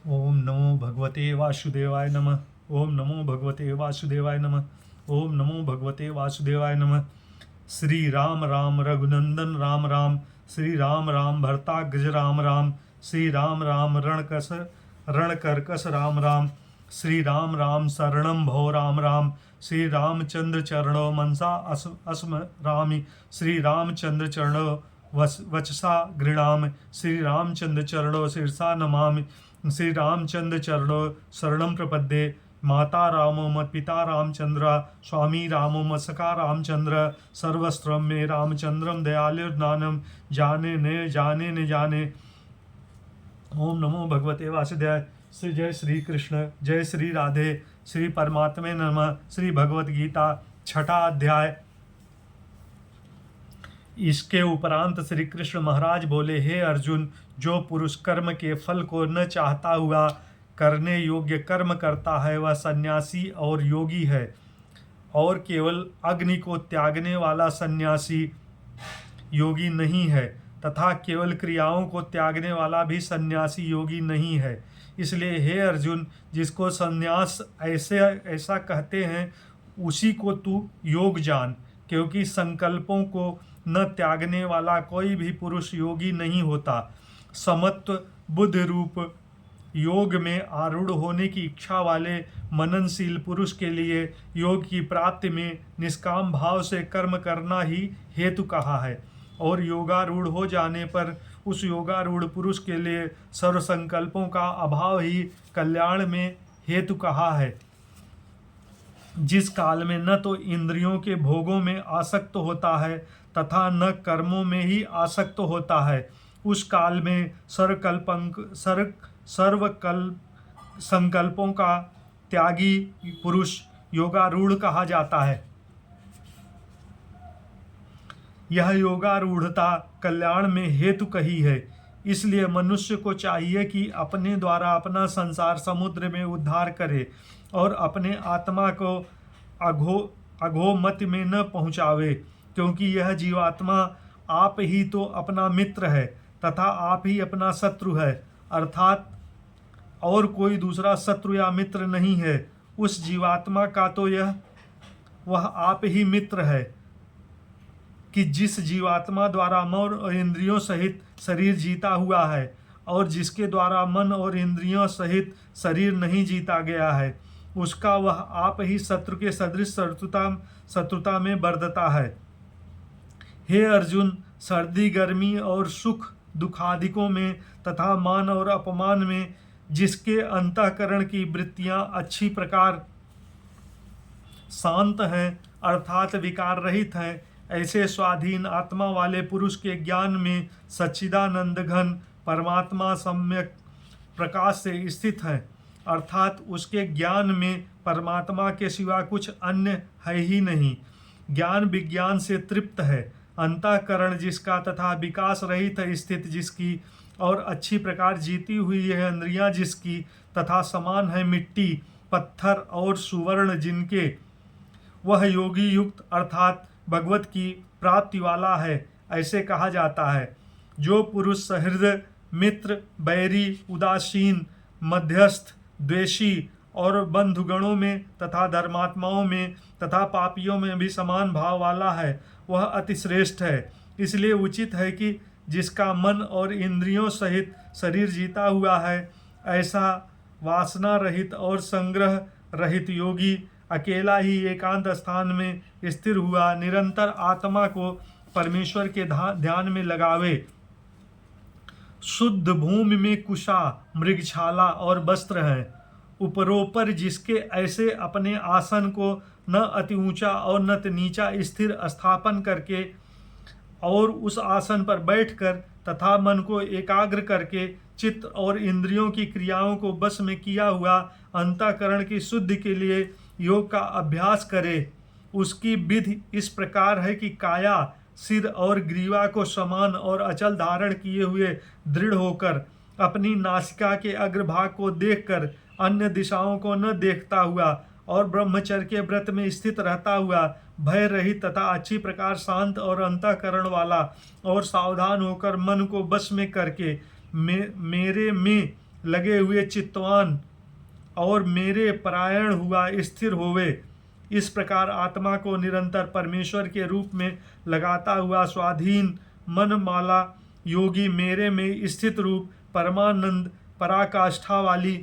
ओम नमो भगवते वासुदेवाय नमः। ओम नमो भगवते वासुदेवाय नमः। ओम नमो भगवते वासुदेवाय नमः। श्री राम राम रघुनंदन राम राम। श्री राम राम भरताग्रज राम राम। श्री राम राम रणकर्कश राम राम। श्री राम राम शरणं भो राम राम। श्री रामचंद्र चरणो मनसा अस्म रामि। श्री रामचंद्र चरणो वचसा गृणामि। श्री रामचंद्र चरणो शिरसा नमामि। श्री रामचंद्र चरणो शरणं प्रपद्ये। माता रामो मत पिता रामचंद्र। स्वामी रामो मत सखा रामचंद्र। सर्वस्त्रम में रामचंद्रम दयालुर्नानम। जाने न जाने। ओम नमो भगवते वासुदेवाय। श्री जय श्री कृष्ण जय श्री राधे। श्री परमात्मे नमः। श्री भगवत गीता छठा अध्याय। इसके उपरांत श्री कृष्ण महाराज बोले, हे अर्जुन, जो पुरुष कर्म के फल को न चाहता हुआ करने योग्य कर्म करता है वह सन्यासी और योगी है, और केवल अग्नि को त्यागने वाला सन्यासी योगी नहीं है, तथा केवल क्रियाओं को त्यागने वाला भी सन्यासी योगी नहीं है। इसलिए हे अर्जुन, जिसको सन्यास ऐसा कहते हैं उसी को तू योग जान, क्योंकि संकल्पों को न त्यागने वाला कोई भी पुरुष योगी नहीं होता। समत्व बुद्धि रूप योग में आरूढ़ होने की इच्छा वाले मननशील पुरुष के लिए योग की प्राप्ति में निष्काम भाव से कर्म करना ही हेतु कहा है, और योगारूढ़ हो जाने पर उस योगारूढ़ पुरुष के लिए सर्व संकल्पों का अभाव ही कल्याण में हेतु कहा है। जिस काल में न तो इंद्रियों के भोगों में आसक्त होता है तथा न कर्मों में ही आसक्त होता है, उस काल में सर्वकल्प संकल्पों का त्यागी पुरुष योगारूढ़ कहा जाता है। यह योगारूढ़ता कल्याण में हेतु कही है। इसलिए मनुष्य को चाहिए कि अपने द्वारा अपना संसार समुद्र में उद्धार करे और अपने आत्मा को अघोमति में न पहुँचावे, क्योंकि यह जीवात्मा आप ही तो अपना मित्र है तथा आप ही अपना शत्रु है, अर्थात और कोई दूसरा शत्रु या मित्र नहीं है। उस जीवात्मा का तो वह आप ही मित्र है कि जिस जीवात्मा द्वारा मन और इंद्रियों सहित शरीर जीता हुआ है, और जिसके द्वारा मन और इंद्रियों सहित शरीर नहीं जीता गया है, उसका वह आप ही शत्रु के सदृश शत्रुता में बर्धता है। हे अर्जुन, सर्दी गर्मी और सुख दुखादिकों में तथा मान और अपमान में जिसके अंतःकरण की वृत्तियां अच्छी प्रकार शांत हैं, अर्थात विकार रहित हैं, ऐसे स्वाधीन आत्मा वाले पुरुष के ज्ञान में सच्चिदानंद घन परमात्मा सम्यक प्रकाश से स्थित है, अर्थात उसके ज्ञान में परमात्मा के सिवा कुछ अन्य है ही नहीं। ज्ञान विज्ञान से तृप्त है। अंतःकरण जिसका तथा विकास रहित स्थित जिसकी और अच्छी प्रकार जीती हुई यह इंद्रियां जिसकी तथा समान है मिट्टी पत्थर और सुवर्ण जिनके, वह योगी युक्त अर्थात भगवत की प्राप्ति वाला है, ऐसे कहा जाता है। जो पुरुष सहृदय मित्र बैरी उदासीन मध्यस्थ द्वेषी और बंधुगणों में तथा धर्मात्माओं में तथा पापियों में भी समान भाव वाला है, वह अतिश्रेष्ठ है। इसलिए उचित है कि जिसका मन और इंद्रियों सहित शरीर जीता हुआ है, ऐसा वासना रहित और संग्रह रहित योगी अकेला ही एकांत स्थान में स्थिर हुआ निरंतर आत्मा को परमेश्वर के ध्यान में लगावे। शुद्ध भूमि में कुशा मृगछाला और वस्त्र हैं, उपरोपर जिसके ऐसे अपने आसन को न अति ऊंचा और न अति नीचा स्थिर स्थापन करके और उस आसन पर बैठकर तथा मन को एकाग्र करके चित्त और इंद्रियों की क्रियाओं को बस में किया हुआ अंतःकरण की शुद्धि के लिए योग का अभ्यास करे। उसकी विधि इस प्रकार है कि काया सिर और ग्रीवा को समान और अचल धारण किए हुए दृढ़ होकर अपनी नासिका के अग्रभाग को देखकर अन्य दिशाओं को न देखता हुआ और ब्रह्मचर्य के व्रत में स्थित रहता हुआ भय रहित तथा अच्छी प्रकार शांत और अंतःकरण वाला और सावधान होकर मन को बस में करके मेरे में लगे हुए चित्तवान और मेरे परायण हुआ स्थिर होवे। इस प्रकार आत्मा को निरंतर परमेश्वर के रूप में लगाता हुआ स्वाधीन मन माला योगी मेरे में स्थित रूप परमानंद पराकाष्ठा वाली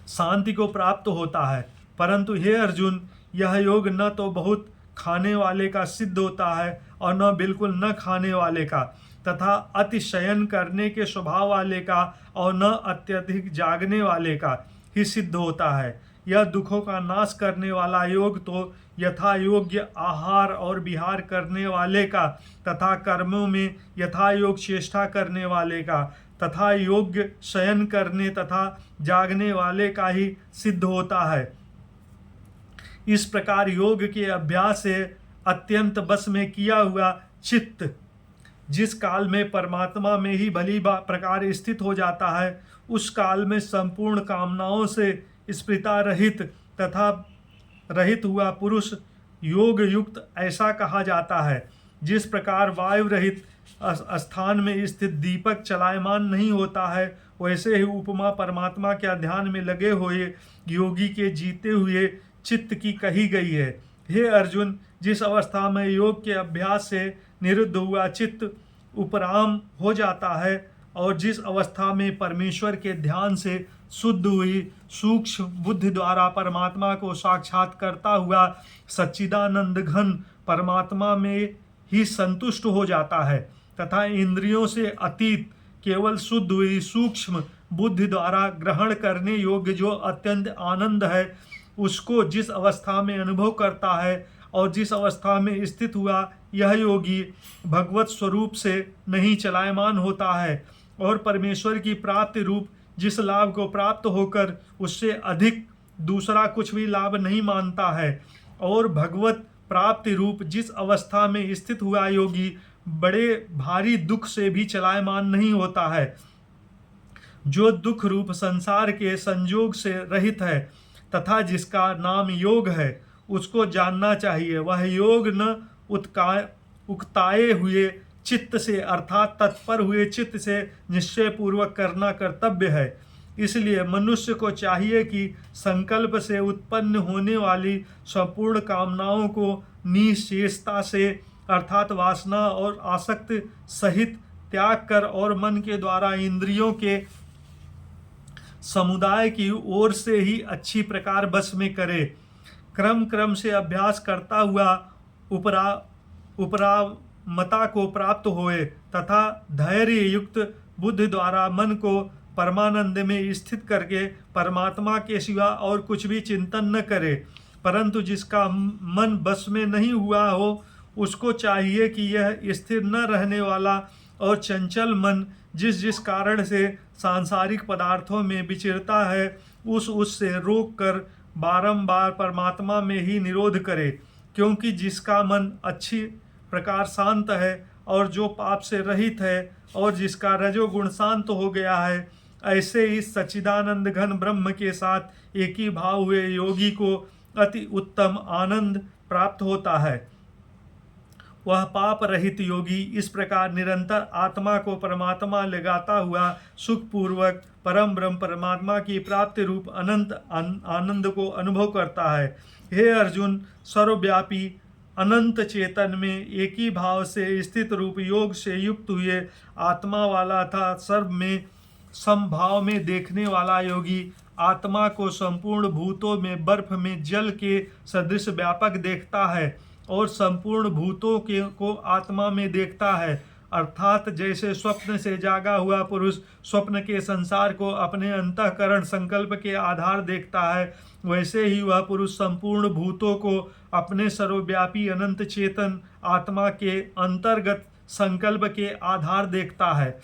शांति को प्राप्त होता है। परंतु हे अर्जुन, यह योग न तो बहुत खाने वाले का सिद्ध होता है और न बिल्कुल न खाने वाले का, तथा अतिशयन करने के स्वभाव वाले का और न अत्यधिक जागने वाले का ही सिद्ध होता है। यह दुखों का नाश करने वाला योग तो यथा योग्य आहार और विहार करने वाले का तथा कर्मों में यथा योग चेष्टा करने वाले का तथा योग्य शयन करने तथा जागने वाले का ही सिद्ध होता है। इस प्रकार योग के अभ्यास से अत्यंत बस में किया हुआ चित्त जिस काल में परमात्मा में ही भली प्रकार स्थित हो जाता है, उस काल में संपूर्ण कामनाओं से स्पृता रहित तथा रहित हुआ पुरुष योग युक्त ऐसा कहा जाता है। जिस प्रकार वायु रहित स्थान में स्थित दीपक चलायमान नहीं होता है, वैसे ही उपमा परमात्मा के ध्यान में लगे हुए योगी के जीते हुए चित्त की कही गई है। हे अर्जुन, जिस अवस्था में योग के अभ्यास से निरुद्ध हुआ चित्त उपराम हो जाता है और जिस अवस्था में परमेश्वर के ध्यान से शुद्ध हुई सूक्ष्म बुद्धि द्वारा परमात्मा को साक्षात करता हुआ सच्चिदानंद घन परमात्मा में ही संतुष्ट हो जाता है तथा इंद्रियों से अतीत केवल शुद्ध हुई सूक्ष्म बुद्धि द्वारा ग्रहण करने योग्य जो अत्यंत आनंद है, उसको जिस अवस्था में अनुभव करता है और जिस अवस्था में स्थित हुआ यह योगी भगवत स्वरूप से नहीं चलायमान होता है और परमेश्वर की प्राप्ति रूप जिस लाभ को प्राप्त होकर उससे अधिक दूसरा कुछ भी लाभ नहीं मानता है, और भगवत प्राप्ति रूप जिस अवस्था में स्थित हुआ योगी बड़े भारी दुख से भी चलायमान नहीं होता है। जो दुख रूप संसार के संयोग से रहित है तथा जिसका नाम योग है, उसको जानना चाहिए। वह योग न उकताए हुए चित्त से अर्थात तत्पर हुए चित्त से निश्चय पूर्वक करना कर्तव्य है। इसलिए मनुष्य को चाहिए कि संकल्प से उत्पन्न होने वाली संपूर्ण कामनाओं को निश्चेषता से अर्थात वासना और आसक्ति सहित त्याग कर और मन के द्वारा इंद्रियों के समुदाय की ओर से ही अच्छी प्रकार बस में करे। क्रम क्रम से अभ्यास करता हुआ उपरामता को प्राप्त होए तथा धैर्य युक्त बुद्धि द्वारा मन को परमानंद में स्थित करके परमात्मा के सिवा और कुछ भी चिंतन न करे। परंतु जिसका मन बस में नहीं हुआ हो, उसको चाहिए कि यह स्थिर न रहने वाला और चंचल मन जिस जिस कारण से सांसारिक पदार्थों में विचरता है, उससे रोक कर बारंबार परमात्मा में ही निरोध करे। क्योंकि जिसका मन अच्छी प्रकार शांत है और जो पाप से रहित है और जिसका रजोगुण शांत हो गया है, ऐसे ही सच्चिदानंद घन ब्रह्म के साथ एक ही भाव हुए योगी को अति उत्तम आनंद प्राप्त होता है। वह पाप रहित योगी इस प्रकार निरंतर आत्मा को परमात्मा लगाता हुआ सुखपूर्वक परम ब्रह्म परमात्मा की प्राप्ति रूप अनंत आनंद को अनुभव करता है। हे अर्जुन, सर्वव्यापी अनंत चेतन में एक ही भाव से स्थित रूप योग से युक्त हुए आत्मा वाला था सर्व में समभाव में देखने वाला योगी आत्मा को संपूर्ण भूतों में बर्फ में जल के सदृश व्यापक देखता है और संपूर्ण भूतों को आत्मा में देखता है। अर्थात जैसे स्वप्न से जागा हुआ पुरुष स्वप्न के संसार को अपने अंतःकरण संकल्प के आधार देखता है, वैसे ही वह पुरुष संपूर्ण भूतों को अपने सर्वव्यापी अनंत चेतन आत्मा के अंतर्गत संकल्प के आधार देखता है।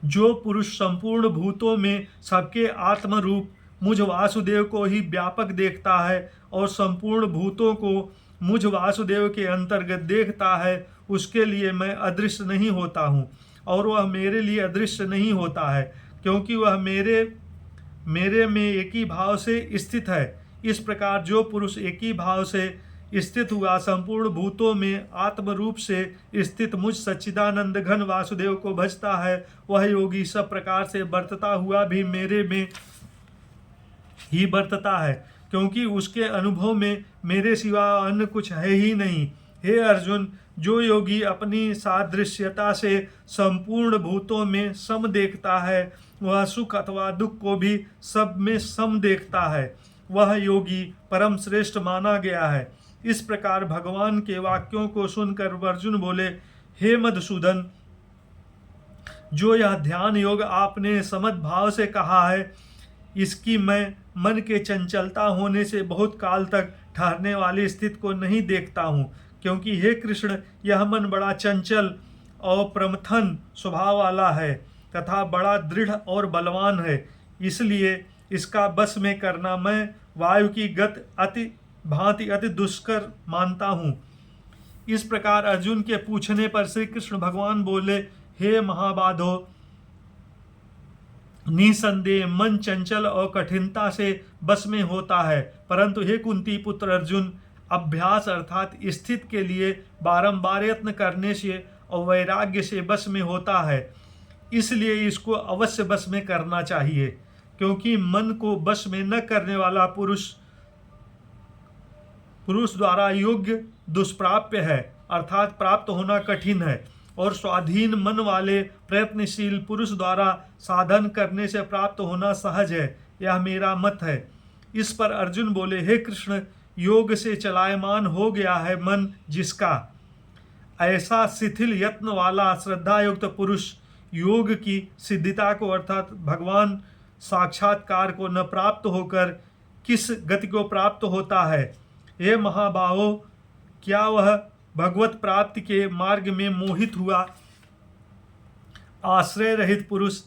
जो पुरुष संपूर्ण भूतों में सबके आत्म रूप मुझ वासुदेव को ही व्यापक देखता है और संपूर्ण भूतों को मुझ वासुदेव के अंतर्गत देखता है, उसके लिए मैं अदृश्य नहीं होता हूँ और वह मेरे लिए अदृश्य नहीं होता है, क्योंकि वह मेरे में एक ही भाव से स्थित है। इस प्रकार जो पुरुष एक ही भाव से स्थित हुआ संपूर्ण भूतों में आत्म रूप से स्थित मुझ सच्चिदानंद घन वासुदेव को भजता है, वह योगी सब प्रकार से बरतता हुआ भी मेरे में ही बरतता है, क्योंकि उसके अनुभव में मेरे सिवा अन्य कुछ है ही नहीं। हे अर्जुन, जो योगी अपनी सादृश्यता से संपूर्ण भूतों में सम देखता है, वह सुख अथवा दुख को भी सब में सम देखता है, वह योगी परम श्रेष्ठ माना गया है। इस प्रकार भगवान के वाक्यों को सुनकर अर्जुन बोले, हे मधुसूदन, जो यह ध्यान योग आपने समझ भाव से कहा है, इसकी मैं मन के चंचलता होने से बहुत काल तक ठहरने वाली स्थिति को नहीं देखता हूँ, क्योंकि हे कृष्ण, यह मन बड़ा चंचल और प्रमथन स्वभाव वाला है तथा बड़ा दृढ़ और बलवान है। इसलिए इसका बस में करना मैं वायु की गति अति दुष्कर मानता हूँ। इस प्रकार अर्जुन के पूछने पर श्री कृष्ण भगवान बोले, हे महाबाधो, निसंदेह मन चंचल और कठिनता से बस में होता है, परंतु हे कुंती पुत्र अर्जुन, अभ्यास अर्थात स्थित के लिए बारंबार यत्न करने से और वैराग्य से बस में होता है। इसलिए इसको अवश्य बस में करना चाहिए, क्योंकि मन को बस में न करने वाला पुरुष द्वारा योग्य दुष्प्राप्य है, अर्थात प्राप्त होना कठिन है, और स्वाधीन मन वाले प्रयत्नशील पुरुष द्वारा साधन करने से प्राप्त होना सहज है। यह मेरा मत है। इस पर अर्जुन बोले, हे कृष्ण, योग से चलायमान हो गया है मन जिसका, ऐसा शिथिल यत्न वाला श्रद्धा युक्त पुरुष योग की सिद्धिता को अर्थात भगवान साक्षात्कार को न प्राप्त होकर किस गति को प्राप्त होता है। हे महाबाहो, क्या वह भगवत प्राप्ति के मार्ग में मोहित हुआ आश्रय रहित पुरुष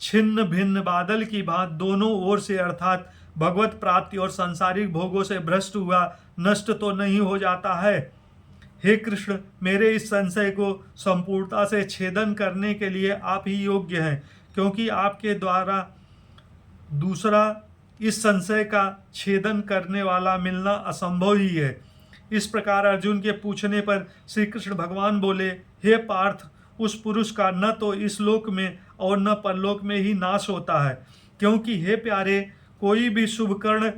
छिन्न भिन्न बादल की भांति दोनों ओर से अर्थात भगवत प्राप्ति और सांसारिक भोगों से भ्रष्ट हुआ नष्ट तो नहीं हो जाता है? हे कृष्ण, मेरे इस संशय को संपूर्णता से छेदन करने के लिए आप ही योग्य हैं, क्योंकि आपके द्वारा दूसरा इस संशय का छेदन करने वाला मिलना असंभव ही है। इस प्रकार अर्जुन के पूछने पर श्री कृष्ण भगवान बोले, हे पार्थ, उस पुरुष का न तो इस लोक में और न परलोक में ही नाश होता है, क्योंकि हे प्यारे, कोई भी शुभ कर्म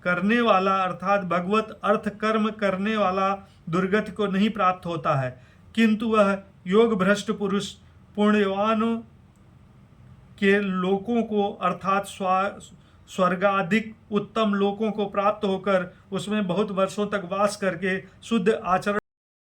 करने वाला अर्थात भगवत अर्थ कर्म करने वाला दुर्गति को नहीं प्राप्त होता है, किंतु वह योग भ्रष्ट पुरुष पुण्यवानों के लोकों को अर्थात स्वर्गाधिक उत्तम लोकों को प्राप्त होकर उसमें बहुत वर्षों तक वास करके शुद्ध आचरण